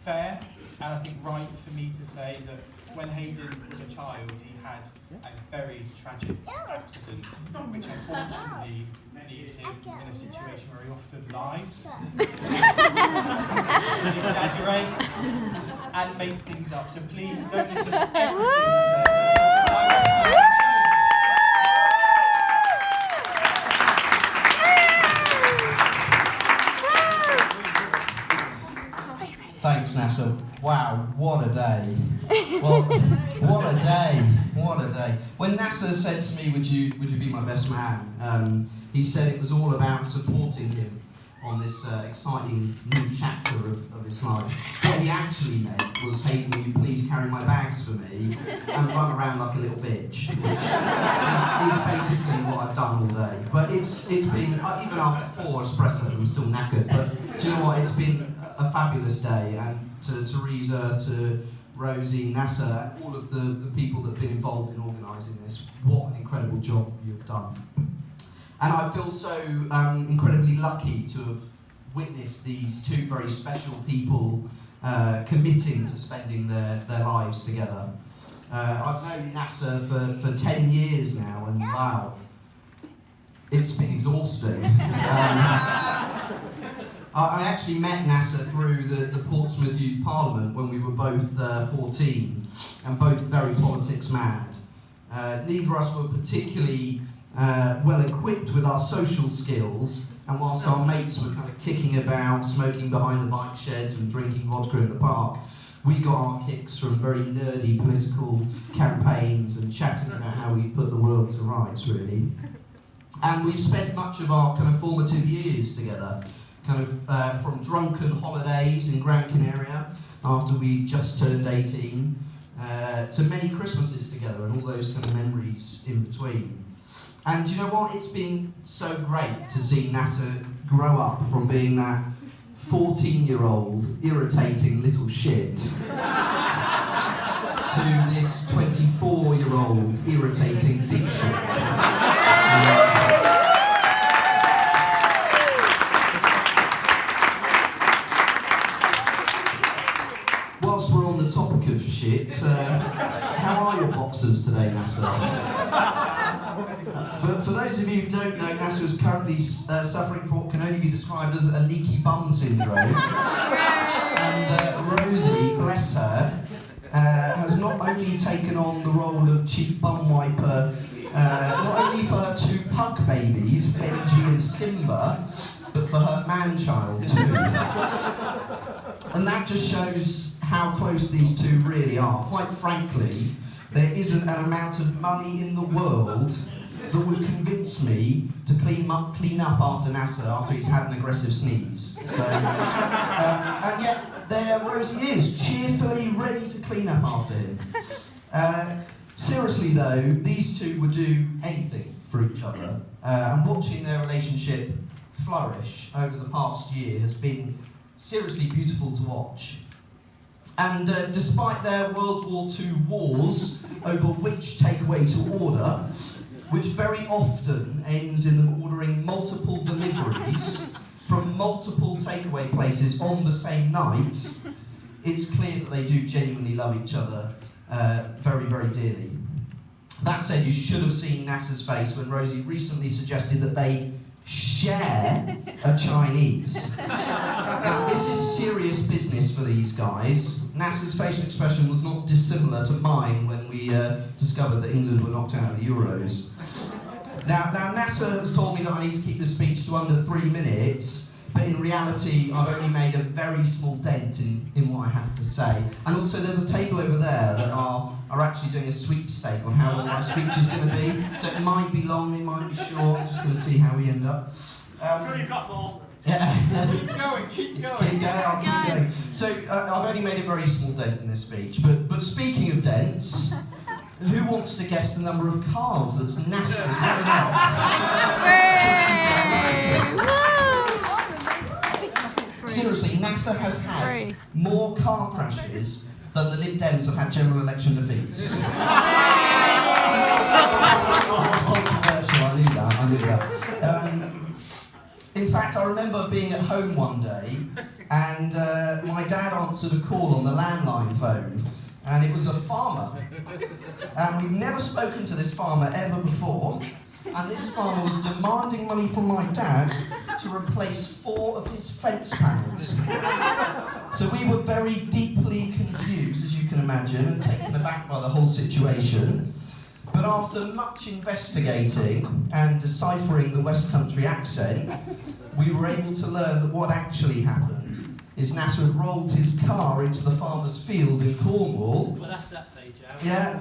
fair and I think right for me to say that when Hayden was a child, he had a very tragic accident, which unfortunately leaves him in a situation where he often lies, and exaggerates, and makes things up. So please don't listen to everything he says. Thanks, Nassar. Wow, what a day. Well, what a day, what a day. When Nassar said to me, would you be my best man, he said it was all about supporting him on this exciting new chapter of his life. What he actually meant was, hey, will you please carry my bags for me and run around like a little bitch, which is basically what I've done all day. But it's been, even after 4 espressos, I'm still knackered, but do you know what, it's been a fabulous day, and to Teresa, to Rosie, Nassar, all of the people that have been involved in organising this, what an incredible job you've done. And I feel so incredibly lucky to have witnessed these 2 very special people committing to spending their lives together. I've known Nassar for 10 years now, and wow, it's been exhausting. I actually met Nassar through the Portsmouth Youth Parliament when we were both 14 and both very politics mad. Neither of us were particularly well equipped with our social skills, and whilst our mates were kind of kicking about, smoking behind the bike sheds and drinking vodka in the park, we got our kicks from very nerdy political campaigns and chatting about how we put the world to rights, really. And we've spent much of our kind of formative years together, kind of from drunken holidays in Gran Canaria after we just turned 18, to many Christmases together and all those kind of memories in between. And you know what? It's been so great to see Nassar grow up from being that 14-year-old irritating little shit to this 24-year-old irritating big shit. Whilst we're on the topic of shit, how are your boxers today, Nassar? For those of you who don't know, Nassar is currently suffering from what can only be described as a leaky bum syndrome. And Rosie, bless her, has not only taken on the role of chief bum wiper, not only for her 2 pug babies, Benji and Simba, but for her man-child too. And that just shows how close these 2 really are. Quite frankly, there isn't an amount of money in the world that would convince me to clean up after Nassar after he's had an aggressive sneeze. So, and yet there Rosie is, cheerfully ready to clean up after him. Seriously though, these 2 would do anything for each other, and watching their relationship flourish over the past year has been seriously beautiful to watch. And despite their World War II wars over which takeaway to order, which very often ends in them ordering multiple deliveries from multiple takeaway places on the same night, it's clear that they do genuinely love each other very, very dearly. That said, you should have seen Nassar's face when Rosie recently suggested that they share a Chinese. Now, this is serious business for these guys. Nassar's facial expression was not dissimilar to mine when we discovered that England were knocked out of the Euros. Now Nassar has told me that I need to keep the speech to under 3 minutes, but in reality, I've only made a very small dent in what I have to say. And also, there's a table over there that are actually doing a sweepstake on how long my speech is going to be. So it might be long, it might be short. Just going to see how we end up. Sure, you've got more. Yeah. Keep going. Keep going, I'll keep going. So I've only made a very small dent in this speech. But speaking of dents, who wants to guess the number of cars that Nassar has run out? Seriously, Nassar has had more car crashes than the Lib Dems have had general election defeats. That was controversial, I knew that. In fact, I remember being at home one day And my dad answered a call on the landline phone, and it was a farmer. And we've never spoken to this farmer ever before, and this farmer was demanding money from my dad to replace 4 of his fence panels. So we were very deeply confused, as you can imagine, and taken aback by the whole situation. But after much investigating and deciphering the West Country accent, we were able to learn that what actually happened is Nassar had rolled his car into the farmer's field in Cornwall. Well, that's that page out. Yeah,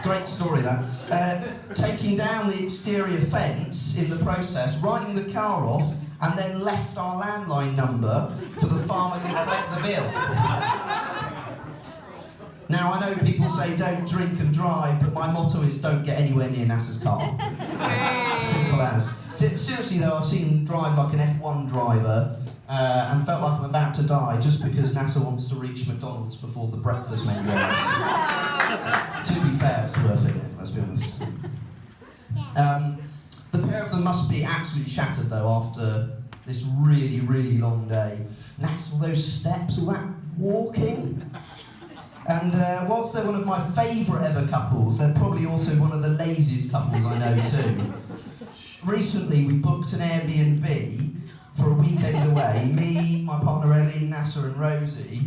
great story that. Taking down the exterior fence in the process, writing the car off, and then left our landline number for the farmer to collect the bill. Now, I know people say don't drink and drive, but my motto is don't get anywhere near Nassar's car. Simple as. Seriously though, I've seen him drive like an F1 driver and felt like I'm about to die just because Nassar wants to reach McDonald's before the breakfast menu ends. To be fair, it's worth it, let's be honest. The pair of them must be absolutely shattered though after this really, really long day. Nassar, all those steps, all that walking. And whilst they're one of my favourite ever couples, they're probably also one of the laziest couples I know too. Recently we booked an Airbnb for a weekend away, me, my partner Ellie, Nassar and Rosie,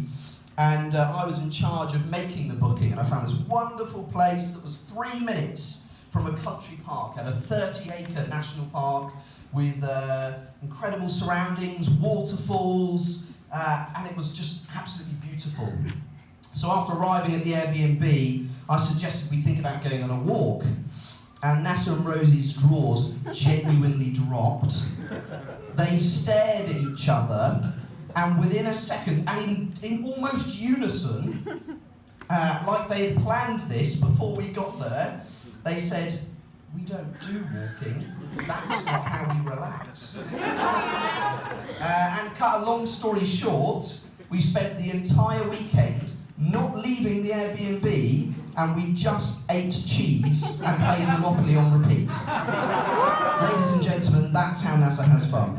and I was in charge of making the booking, and I found this wonderful place that was 3 minutes from a country park, at a 30-acre national park with incredible surroundings, waterfalls, and it was just absolutely beautiful. So after arriving at the Airbnb, I suggested we think about going on a walk. And Nassar and Rosie's drawers genuinely dropped. They stared at each other, and within a second, and in almost unison, like they had planned this before we got there, they said, "We don't do walking, that's not how we relax." And cut a long story short, we spent the entire weekend not leaving the Airbnb, and we just ate cheese and played Monopoly on repeat. Ladies and gentlemen, that's how Nassar has fun.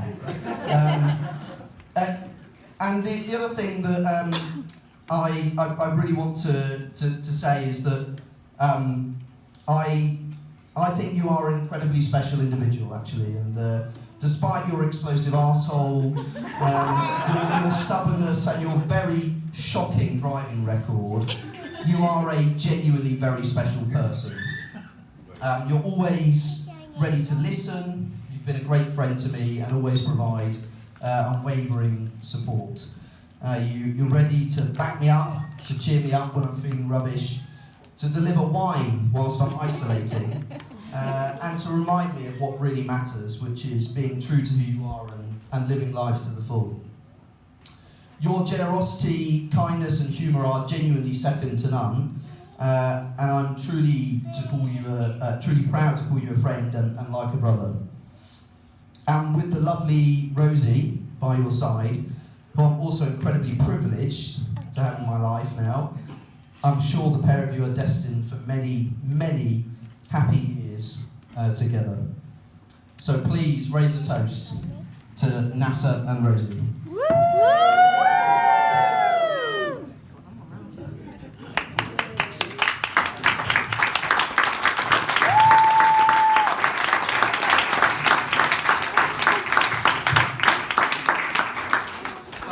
And the other thing that I really want to say is that I think you are an incredibly special individual, actually, and despite your explosive arsehole, your stubbornness and your very shocking driving record, you are a genuinely very special person. You're always ready to listen, you've been a great friend to me and always provide unwavering support. You're ready to back me up, to cheer me up when I'm feeling rubbish, to deliver wine whilst I'm isolating, and to remind me of what really matters, which is being true to who you are and living life to the full. Your generosity, kindness and humour are genuinely second to none, and I'm truly proud to call you a friend and like a brother. And with the lovely Rosie by your side, who I'm also incredibly privileged to have in my life now, I'm sure the pair of you are destined for many, many happy years together. So please raise a toast to Nassar and Rosie. Woo!